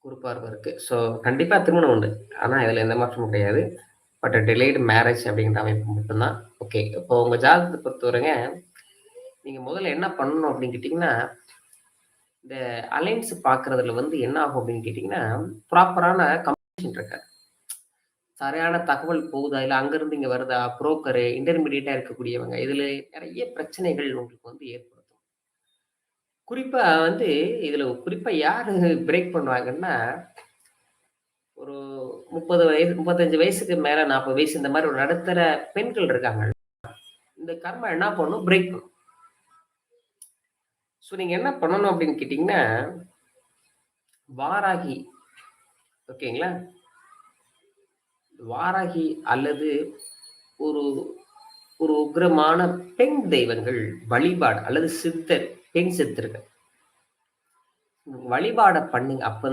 குரு பார்வை இருக்கு. ஸோ கண்டிப்பா திருமணம் உண்டு. ஆனா இதுல எந்த மாற்றமும் கிடையாது. பட் டிலேய்டு மேரேஜ் அப்படிங்கிற அமைப்பு மட்டும் தான். ஓகே. இப்போ உங்க ஜாதகத்த பொறுத்தவரைங்க, நீங்க முதல்ல என்ன பண்ணணும் அப்படின்னு கேட்டீங்கன்னா, இந்த அலைன்ஸ் பார்க்கறதுல வந்து என்ன ஆகும் அப்படின்னு கேட்டீங்கன்னா, ப்ராப்பரான கம்யூனிகேஷன் இருக்காது. சரியான தகவல் போகுதா? இல்ல அங்கருந்து இங்க வருதா? புரோக்கரு, இன்டர்மீடியேட்டா இருக்கக்கூடியவங்க, இதுல நெறைய பிரச்சனைகள் உங்களுக்கு வந்து ஏற்படுத்தும். குறிப்பா வந்து இதுல குறிப்பா யாரு பிரேக் பண்ணுவாங்கன்னா, ஒரு 30 வயசு 35 வயசுக்கு மேல 40 வயசு இந்த மாரி ஒரு நடுத்தர பெண்கள் இருக்காங்க. இந்த கர்மா என்ன பண்ணும்? பிரேக் பண்ணும். ஸோ நீங்க என்ன பண்ணணும் அப்படின்னு கேட்டீங்கன்னா, வாராகி ஓகேங்களா? வாராகி அல்லது ஒரு ஒரு உக்கிரமான பெண் தெய்வங்கள் வழிபாடு அல்லது சித்தர், பெண் சித்தர்கள் வழிபாட பண்ணுங்க. அப்ப